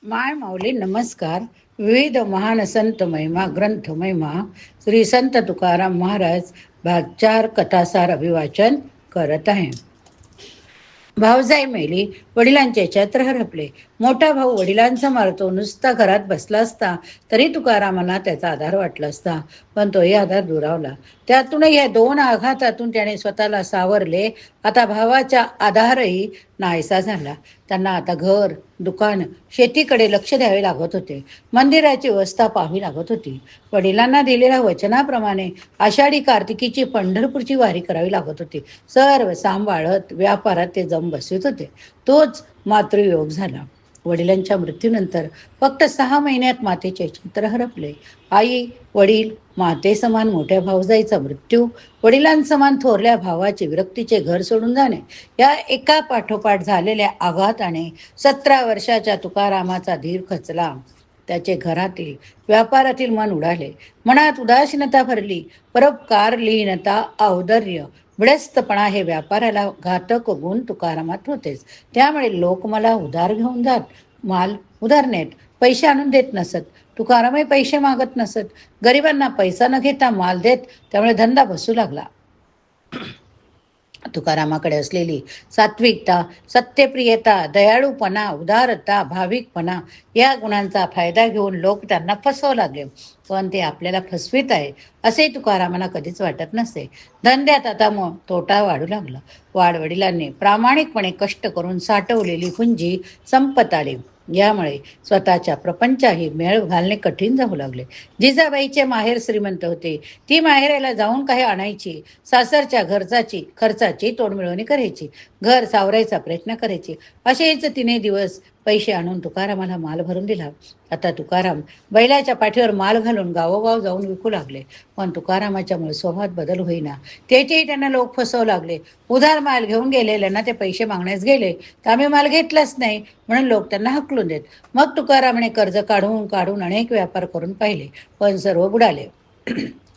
माय माऊली नमस्कार. विविध महान संत महिमा ग्रंथ महिमा श्री संत तुकाराम महाराज भाग 4 कथासार अभिवाचन करत आहे. भावजाई मेली, वडिलांचे छत्र हरपले. मोठा भाऊ वडिलांचा मारतो नुसता घरात बसला असता तरी तुकारामांना त्याचा आधार वाटला असता, पण तोही आधार दुरावला. त्यातूनही या 2 आघातातून त्याने स्वतःला सावरले. आता भावाचा आधारही नाहीसा झाला. त्यांना आता घर, दुकान, शेतीकडे लक्ष द्यावे लागत होते. मंदिराची व्यवस्था पाहावी लागत होती. वडिलांना दिलेल्या वचनाप्रमाणे आषाढी कार्तिकीची पंढरपूरची वारी करावी लागत होती. सर्व सांभाळत व्यापारात ते जम बसवित होते. तोच मातृयोग झाला. वडिलांच्या मृत्यूनंतर फक्त 6 महिन्यात मातेचे चित्र हरपले. आई, वडील, माते समान मोठ्या भाऊजाईचा मृत्यू, वडिलांसमान थोरल्या भावाचे विरक्तीचे घर सोडून जाणे, या एका पाठोपाठ झालेल्या आघाताने 17 वर्षाच्या तुकारामाचा धीर खचला. त्याचे घरातील व्यापारातील मन उडाले. मनात उदासीनता भरली. परोपकार, लीनता, औदार्य, विडस्तपणा हे व्यापाराला घातक गुण तुकारामात होतेच. त्यामुळे लोक मला उधार घेऊन जात, माल उधार नेत, पैसे आणून देत नसत. तुकारामही पैसे मागत नसत. गरिबांना पैसा न घेता माल देत. त्यामुळे धंदा बसू लागला. तुकारामाकडे असलेली सात्विकता, सत्यप्रियता, दयाळूपणा, उदारता, भाविकपणा या गुणांचा फायदा घेऊन लोक त्यांना फसवू लागले. पण ते आपल्याला फसवीत आहे असे तुकारामांना कधीच वाटत नसे. धंद्यात आता मग तोटा वाढू लागला. वाडवडिलांनी प्रामाणिकपणे कष्ट करून साठवलेली पुंजी संपत आली. यामुळे स्वतःच्या प्रपंचाही मेळ घालणे कठीण जाऊ लागले. जिजाबाईचे माहेर श्रीमंत होते. ती माहेराला जाऊन काही आणायची. सासरच्या खर्चाची तोडमिळवणी करायची. घर सावरायचा प्रयत्न करायची. असेच तिने दिवस पैसे आणून तुकारामाला माल भरून दिला. आता तुकाराम बैलाच्या पाठीवर माल घालून गावोगाव जाऊन विकू लागले. पण तुकारामाच्या स्वभावात बदल होईना. त्याचेही त्यांना लोक फसवू लागले. उधार माल घेऊन गेलेल्यांना ते पैसे मागण्यास गेले तर आम्ही माल घेतलाच नाही म्हणून लोक त्यांना हकलून देत. मग तुकारामाने कर्ज काढून काढून अनेक व्यापार करून पाहिले, पण सर्व बुडाले.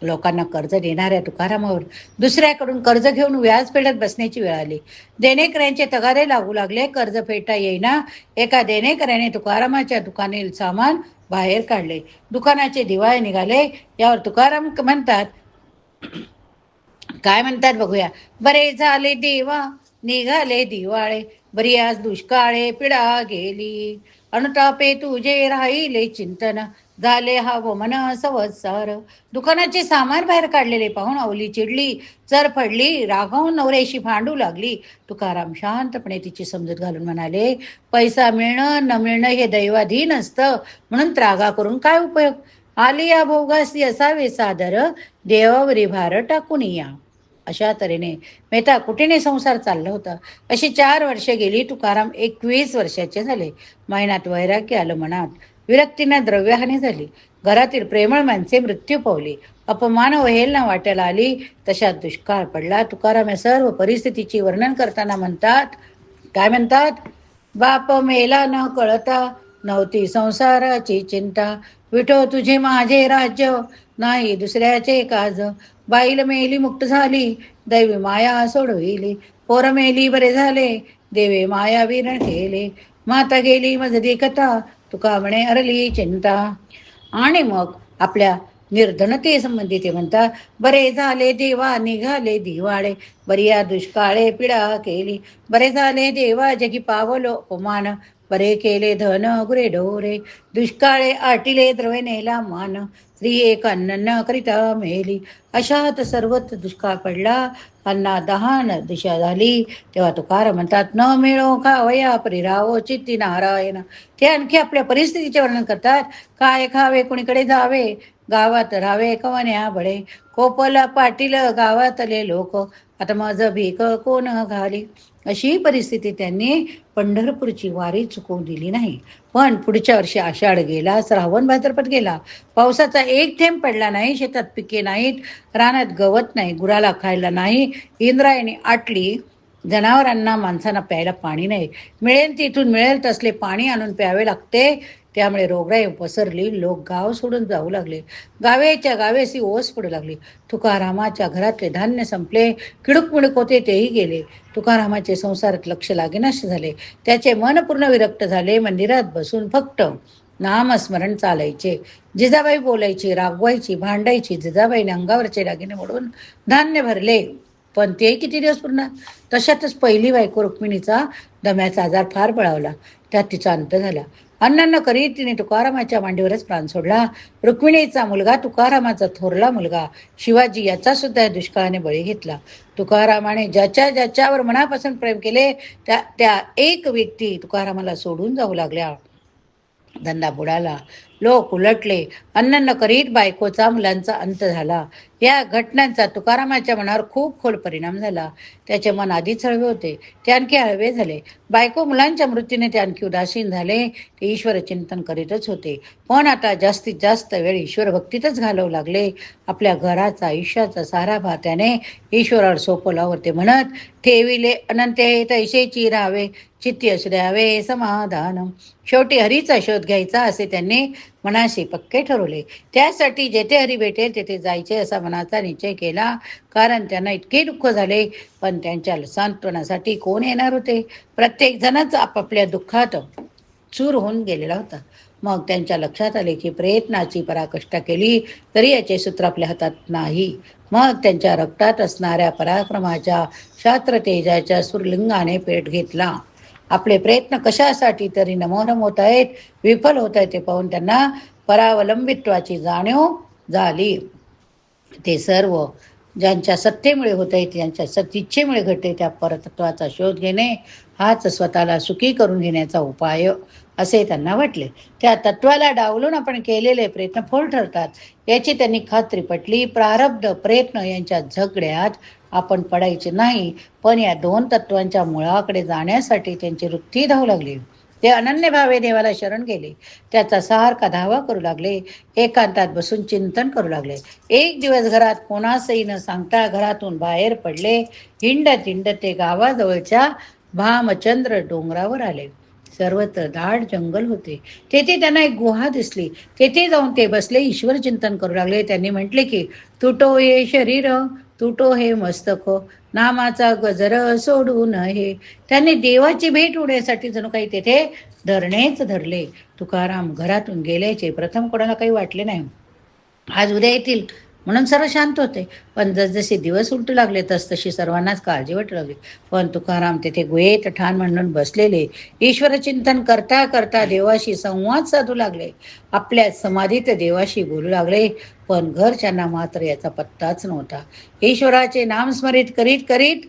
लोकांना कर्ज देणाऱ्या तुकारामावर दुसऱ्याकडून कर्ज घेऊन व्याज फेडत बसण्याची वेळ आली. देणेकऱ्यांचे तगारे लागू लागले. कर्ज फेडता येईना. एका देणेकऱ्याने तुकारामाच्या दुकानातील सामान बाहेर काढले. दुकानाचे दिवाळे निघाले. यावर तुकाराम म्हणतात, काय म्हणतात बघूया. बरे झाले देवा निघाले दिवाळे, बरी आज दुष्काळे पिढा गेली, अनुतापे तुझे राहिले चिंतन, झाले हा मन संवत्सर. दुकानाचे सामान बाहेर काढलेले पाहून अवली चिडली, चर फडली, रागावून नवऱ्याशी भांडू लागली. तुकाराम शांतपणे तिची समजूत घालून म्हणाले, पैसा मिळणं न मिळणं हे दैवाधीन असतं, म्हणून त्रागा करून काय उपयोग. आली या भोगासी असावे सादर, देवावरी भार टाकून या. अशा तऱ्हेने मेहता कुटीने संसार चालला होता. अशी 4 वर्षे गेली. तुकाराम 21 वर्षाचे झाले. महिन्यात वैराग्य आलं मनात. विरक्तीने द्रव्यहानी झाली. घरातील प्रेमळ माणसे मृत्यू पावली. अपमान वहेलना वाट्याला आली. तशात दुष्काळ पडला. तुकाराम या सर्व परिस्थितीची वर्णन करताना म्हणतात, काय म्हणतात. बाप मेला न कळता, नव्हती संसाराची चिंता, विठो तुझे माझे राज्य, नाही दुसऱ्याचे काज, बाईल मेली मुक्त झाली, दैवी माया सोडविली, पोर मेली बरे झाले, देवे माया विरण केले, माता गेली मजदी कथा, तुका म्हणे हरली चिंता. आणि मग आपल्या निर्धनतेसंबंधी ते म्हणतात, बरे झाले देवा निघाले दिवाळे, बरिया दुष्काळे पिढा केली, बरे झाले देवा जगी पावलो अपमान, बरे केले धन गुरे ढोरे, दुष्काळे आटिले द्रवे नेला मान, स्त्री एक अन्न न करिता मेली. अशात सर्वत्र दुष्काळ पडला. अन्ना दहान दिशा झाली. तेव्हा तुकाराम म्हणतात, न मिळो खावया परिरावो चित्ती नारायण. ते आणखी आपल्या परिस्थितीचे वर्णन करतात. काय खावे कुणीकडे जावे, गावात राहावे कवन्या बळे, कोपला पाटील गावातले लोक, आता माझं भीक कोण घाली. अशी परिस्थिती त्यांनी पंढरपूरची वारी चुकवू दिली नाही. पण पुढच्या वर्षी आषाढ गेला, श्रावण भाद्रपद गेला. पावसाचा एक थेंब पडला नाही. शेतात पिके नाहीत, रानात गवत नाही, गुराला खायला नाही, इंद्रायणी आटली, जनावरांना माणसांना प्यायला पाणी नाही. मिळेल तिथून मिळेल तसले पाणी आणून प्यावे लागते. त्यामुळे रोगराई पसरली. लोक गाव सोडून जाऊ लागले. गावेच्या गावेसी ओस पडू लागली. तुकारामाच्या घरातले धान्य संपले. किडूक मिडूक होते तेही गेले. तुकारामाचे संसारात लक्ष लागेनासे झाले. त्याचे मन पूर्ण विरक्त झाले. मंदिरात बसून फक्त नामस्मरण चालायचे. जिजाबाई बोलायची, रागवायची, भांडायची. जिजाबाईने अंगावरचे दागिने मोडून धान्य भरले, पण ते किती दिवस पुरणार? तशातच पहिली बायको रुक्मिणीचा दम्याचा आजार फार बळावला. त्यात तिचा अंत झाला. अन्न करीत तिने तुकारामाच्या मांडीवरच प्राण सोडला. रुक्मिणीचा मुलगा तुकारामाचा थोरला मुलगा शिवाजी याचा सुद्धा दुष्काळाने बळी घेतला. तुकारामाने ज्याच्यावर मनापासून प्रेम केले त्या एक व्यक्ती तुकारामाला सोडून जाऊ लागल्या. धंदा बुडाला. लोक उलटले. अन्न करीत बायकोचा मुलांचा अंत झाला. या घटनांचा तुकारामाच्या मनावर खूप खोल परिणाम झाला. त्याचे मन आधीच हळवे होते, ते आणखी हळवे झाले. बायको मुलांच्या मृत्यूने ते आणखी उदासीन झाले. ते ईश्वर चिंतन करीतच होते, पण आता जास्तीत जास्त वेळ ईश्वर भक्तीतच घालवू लागले. आपल्या घराचा आयुष्याचा सारा भार त्याने ईश्वरावर सोपवला. ते म्हणत, ठेविले अनंते तैसेची राहावे, चित्ती असू द्यावे समाधान. शेवटी हरीचा शोध घ्यायचा असे त्यांनी मनाशी पक्के ठरवले. त्यासाठी जेथे हरी भेटेल तेथे जायचे असा मनाचा निश्चय केला. कारण त्यांना इतके दुःख झाले, पण त्यांच्या सांत्वनासाठी कोण येणार होते? प्रत्येक जणच आपापल्या दुःखात चूर होऊन गेलेला होता. मग त्यांच्या लक्षात आले की प्रयत्नाची पराकाष्ठा केली तरी याचे सूत्र आपल्या हातात नाही. मग त्यांच्या रक्तात असणाऱ्या पराक्रमाच्या शास्त्र तेजाच्या सुरलिंगाने पेट घेतला. आपले प्रयत्न कशासाठी तरी नमोनम होत आहेत, विफल होत आहेत ते पाहून त्यांना परावलंबित्वाची जाणीव झाली. ते सर्व ज्यांच्या सत्तेमुळे होत आहेत, ज्यांच्या सतिच्छेमुळे घडते, त्या परतत्वाचा शोध घेणे हाच स्वतःला सुखी करून घेण्याचा उपाय असे त्यांना वाटले. त्या तत्वाला डावलून आपण केलेले प्रयत्न फोल ठरतात याची त्यांनी खात्री पटली. प्रारब्ध प्रयत्न यांच्या झगड्यात आपण पडायचे नाही, पण या दोन तत्वांच्या मुळाकडे जाण्यासाठी त्यांची वृत्ती धावू लागली. ते अनन्य भावे देवाला शरण गेले. त्याचा सारखा धावा करू लागले. एकांतात बसून चिंतन करू लागले. एक दिवस घरात कोणासही न सांगता घरातून बाहेर पडले. हिंडत हिंडत ते गावाजवळच्या भामचंद्र डोंगरावर आले. सर्वत्र दाट जंगल होते. तेथे त्यांना एक गुहा दिसली. तेथे जाऊन ते बसले, ईश्वर चिंतन करू लागले. त्यांनी म्हटले की, तुटो हे शरीर, तुटो हे मस्तक, नामाचा गजर सोडू नये. त्यांनी देवाची भेट होण्यासाठी जणू काही तेथे धरणेच धरले. तुकाराम घरातून गेल्याचे प्रथम कोणाला काही वाटले नाही. आज उद्या येतील म्हणून सर्व शांत होते. पण जसजसे दिवस उलटू लागले तसतशी सर्वांनाच काळजी वाटू लागली. पण तुकाराम तेथे गुहेत ठाण म्हणून बसलेले ईश्वरचिंतन करता करता देवाशी संवाद साधू लागले. आपल्या समाधीत देवाशी बोलू लागले. पण घरच्यांना मात्र याचा पत्ताच नव्हता. ईश्वराचे नाम स्मरित करीत करीत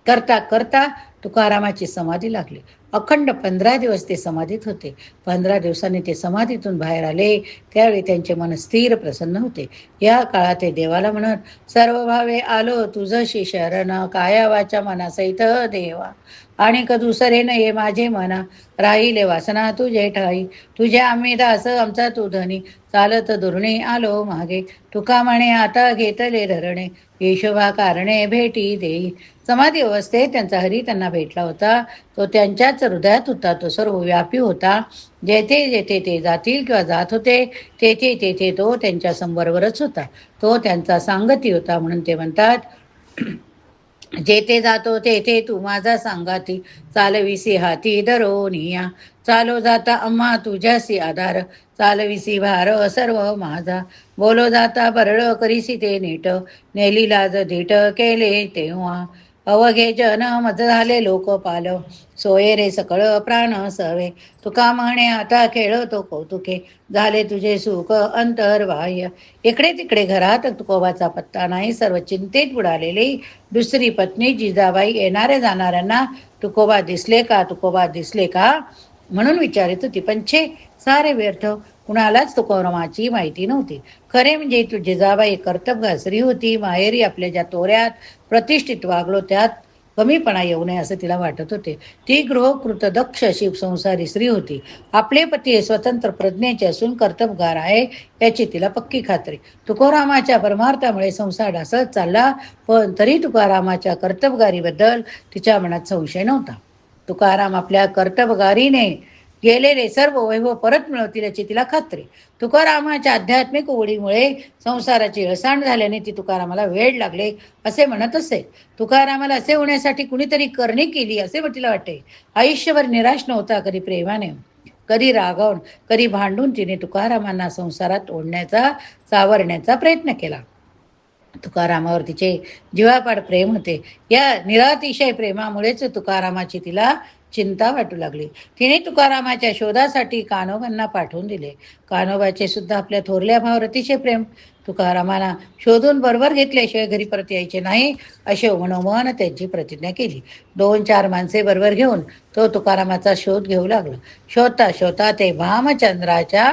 करता करता तुकारामाची समाधी लागली. अखंड 15 दिवस ते समाधीत होते. 15 दिवसांनी ते समाधीतून बाहेर आले. त्यावेळी त्यांचे मन स्थिर प्रसन्न होते. या काळात ते देवाला म्हणत, सर्व भावे आलो तुझशी शरण, काया वाचा मनासहित देवा. आणि दुसरे न ये माझे मना, राहिले वासना तुझे ठाई. तुझे आम्ही दास आमचा तू धनी, चालत दुर्णी आलो मागे. तुका म्हणे आता घेतले धरणे, येशोभा कारणे भेटी देई. समाधी अवस्थेत त्यांचा हरी त्यांना भेटला होता. तो त्यांच्याच हृदयात होता. तो सर्व व्यापी होता. जेथे जेथे ते जातील किंवा जात होते तेथे तेथे तो त्यांच्या संबरोबरच होता. तो त्यांचा सांगती होता. म्हणून ते म्हणतात, जेथे जातो तेथे तू माझा सांगाती, चालविसी हाती धरोनिया. चालो जाता अम्मा तुझ्यासी आधार, चालविसी भार सर्व माझा. बोलो जाता बरळ करीसी ते नीट, नेली लाज धीट केले तेव्हा. अवघे जन मज झाले लोकपाल, सोये रे सकळ प्राण सवे. तुका म्हणे आता खेळतो कौतुके, झाले तुझे सुख अंतर्बाह्य. इकडे तिकडे घरात तुकोबाचा पत्ता नाही. सर्व चिंतेत बुडालेली दुसरी पत्नी जिजाबाई येणाऱ्या जाणाऱ्यांना तुकोबा दिसले का, तुकोबा दिसले का म्हणून विचारित होती. पण छे, सारे व्यर्थ. कुणालाच तुकोबाची माहिती नव्हती. खरे म्हणजे तू जिजाबाई कर्तबगार स्त्री होती. माहेरी आपल्या ज्या तोऱ्यात प्रतिष्ठित वागलो त्यात कमीपणा येऊ नये असं तिला वाटत होते. ती गृहकृत दक्ष अशी संसारी स्त्री होती. आपले पती हे स्वतंत्र प्रज्ञेचे असून कर्तबगार आहे याची तिला पक्की खात्री. तुकोरामाच्या परमार्थामुळे संसार ढासळत चालला, पण तरी तुकारामाच्या कर्तबगारीबद्दल तिच्या मनात संशय नव्हता. तुकाराम आपल्या कर्तबगारीने गेलेले सर्व वैभव परत मिळवतील याची तिला खात्री. तुकारामाच्या आध्यात्मिक ओढीमुळे संसाराची हेळसांड झाल्याने ती तुकारामाला वेड लागले असे म्हणत असे. तुकारामाला असे होण्यासाठी कुणीतरी करणी केली असे तिला वाटे. आयुष्यभर निराश नव्हता, कधी प्रेमाने, कधी रागावून, कधी भांडून तिने तुकारामांना संसारात ओढण्याचा, सावरण्याचा प्रयत्न केला. तुकारामावर तिचे जीवापाड प्रेम होते. या निरातिशय प्रेमामुळेच तुकारामाची तिला चिंता वाटू लागली. तिने तुकारामाच्या शोधासाठी कान्होबांना पाठवून दिले. कान्होबाचे सुद्धा आपल्या थोरल्या भावावर अतिशय प्रेम. तुकारामाला शोधून बरोबर घेतल्याशिवाय घरी परत यायचे नाही असे मनोमन त्यांची प्रतिज्ञा केली. 2-4 माणसे बरोबर घेऊन तो तुकारामाचा शोध घेऊ लागला. शोधता शोधता ते भामचंद्राच्या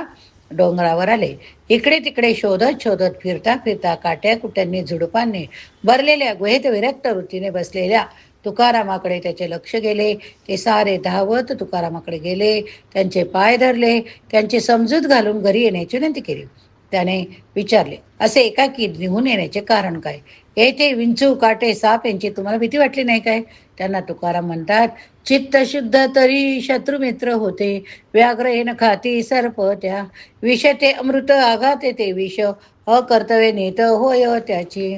डोंगरावर आले. इकडे तिकडे शोधत शोधत फिरता फिरता काट्या कुट्यांनी झुडपांनी भरलेल्या गुहेत विरक्त वृत्तीने बसलेल्या तुकारामाकडे त्याचे लक्ष गेले. ते सारे धावत तुकारामाकडे गेले, त्यांचे पाय धरले, त्यांची समजूत घालून घरी येण्याची विनंती केली. त्याने विचारले, असे एकाकी निघून येण्याचे कारण काय? येथे विंचू, काटे, साप यांची तुम्हाला भीती वाटली नाही काय? त्यांना तुकाराम म्हणतात, चित्त शुद्ध तरी शत्रुमित्र होते, व्याघ्र येन खाती सर्प त्या, विष ते अमृत आघाते ते विष, अकर्तव्य नेत होय त्याची.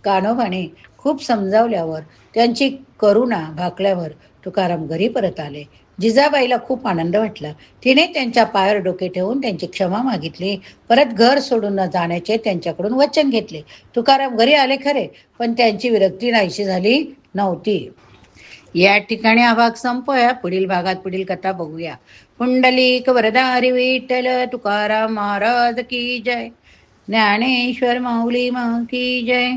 कान्होबाने खूप समजावल्यावर, त्यांची करुणा भाकल्यावर तुकाराम घरी परत आले. जिजाबाईला खूप आनंद वाटला. तिने त्यांच्या पायावर डोके ठेवून त्यांची क्षमा मागितली. परत घर सोडून न जाण्याचे त्यांच्याकडून वचन घेतले. तुकाराम घरी आले खरे, पण त्यांची विरक्ती नाहीशी झाली नव्हती. या ठिकाणी हा भाग संपवूया. पुढील भागात पुढील कथा बघूया. पुंडलिक वरदारी विठ्ठल तुकाराम महाराज की जय. ज्ञानेश्वर माऊली मा की जय.